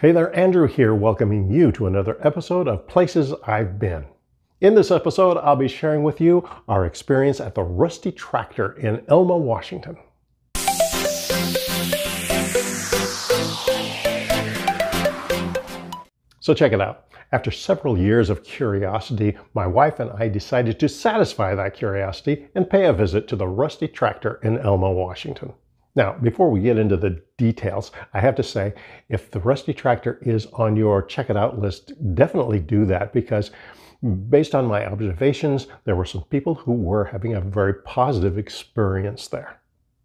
Hey there, Andrew here, welcoming you to another episode of Places I've Been. In this episode, I'll be sharing with you our experience at the Rusty Tractor in Elma, Washington. So check it out. After several years of curiosity, my wife and I decided to satisfy that curiosity and pay a visit to the Rusty Tractor in Elma, Washington. Now, before we get into the details, I have to say, if the Rusty Tractor is on your check it out list, definitely do that, because based on my observations, there were some people who were having a very positive experience there.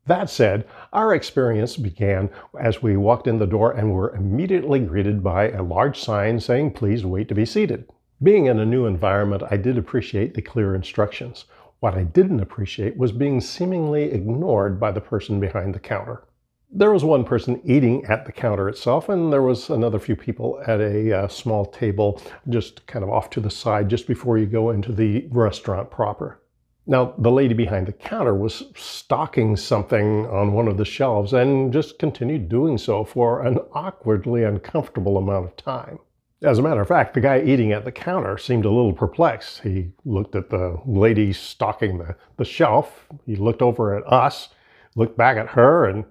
That said, our experience began as we walked in the door and were immediately greeted by a large sign saying, "Please wait to be seated." Being in a new environment, I did appreciate the clear instructions. What I didn't appreciate was being seemingly ignored by the person behind the counter. There was one person eating at the counter itself, and there was another few people at a small table just kind of off to the side just before you go into the restaurant proper. Now, the lady behind the counter was stocking something on one of the shelves and just continued doing so for an awkwardly uncomfortable amount of time. As a matter of fact, the guy eating at the counter seemed a little perplexed. He looked at the lady stocking the shelf. He looked over at us, looked back at her, and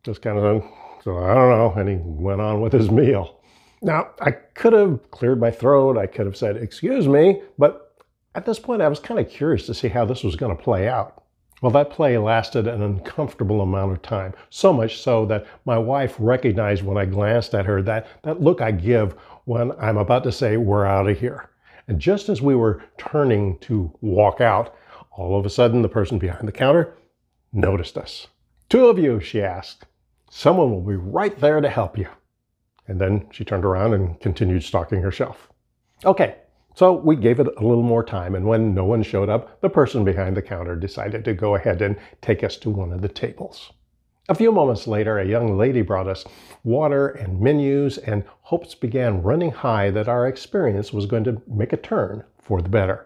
just kind of said, "I don't know," and he went on with his meal. Now, I could have cleared my throat. I could have said, "Excuse me," but at this point, I was kind of curious to see how this was going to play out. Well, that play lasted an uncomfortable amount of time, so much so that my wife recognized when I glanced at her that look I give when I'm about to say, "We're out of here." And just as we were turning to walk out, all of a sudden the person behind the counter noticed us. "Two of you," she asked. "Someone will be right there to help you." And then she turned around and continued stocking her shelf. Okay. So we gave it a little more time, and when no one showed up, the person behind the counter decided to go ahead and take us to one of the tables. A few moments later, a young lady brought us water and menus, and hopes began running high that our experience was going to make a turn for the better.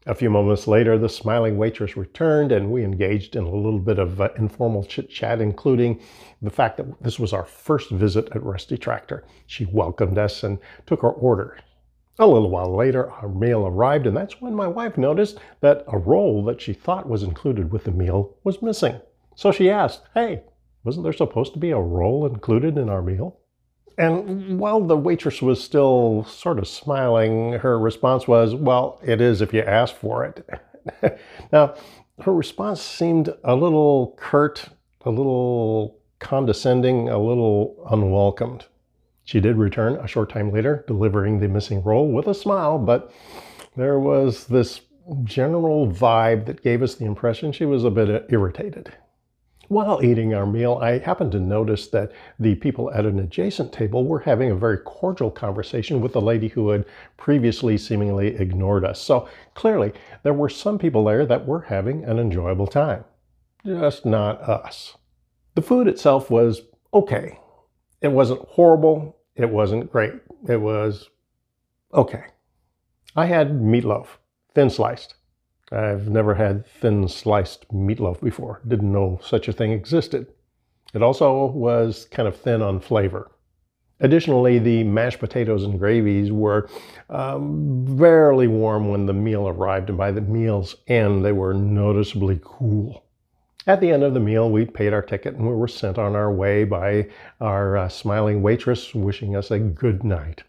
A few moments later, the smiling waitress returned, and we engaged in a little bit of informal chit-chat, including the fact that this was our first visit at Rusty Tractor. She welcomed us and took our order. A little while later, our meal arrived, and that's when my wife noticed that a roll that she thought was included with the meal was missing. So she asked, "Hey, wasn't there supposed to be a roll included in our meal?" And while the waitress was still sort of smiling, her response was, "Well, it is if you ask for it." Now, her response seemed a little curt, a little condescending, a little unwelcomed. She did return a short time later, delivering the missing roll with a smile, but there was this general vibe that gave us the impression she was a bit irritated. While eating our meal, I happened to notice that the people at an adjacent table were having a very cordial conversation with the lady who had previously seemingly ignored us. So clearly, there were some people there that were having an enjoyable time, just not us. The food itself was okay. It wasn't horrible. It wasn't great. It was okay. I had meatloaf, thin sliced. I've never had thin sliced meatloaf before. Didn't know such a thing existed. It also was kind of thin on flavor. Additionally, the mashed potatoes and gravies were barely warm when the meal arrived, and by the meal's end, they were noticeably cool. At the end of the meal, we paid our ticket and we were sent on our way by our smiling waitress wishing us a good night.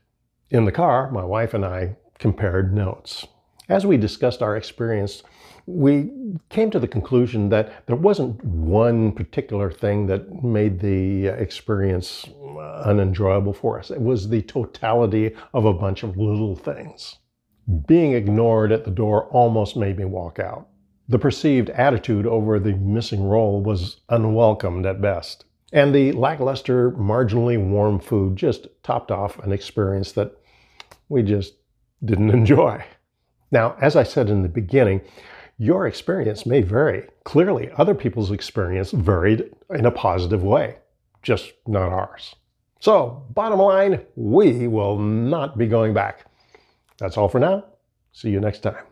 In the car, my wife and I compared notes. As we discussed our experience, we came to the conclusion that there wasn't one particular thing that made the experience unenjoyable for us. It was the totality of a bunch of little things. Being ignored at the door almost made me walk out. The perceived attitude over the missing roll was unwelcomed at best. And the lackluster, marginally warm food just topped off an experience that we just didn't enjoy. Now, as I said in the beginning, your experience may vary. Clearly, other people's experience varied in a positive way, just not ours. So, bottom line, we will not be going back. That's all for now. See you next time.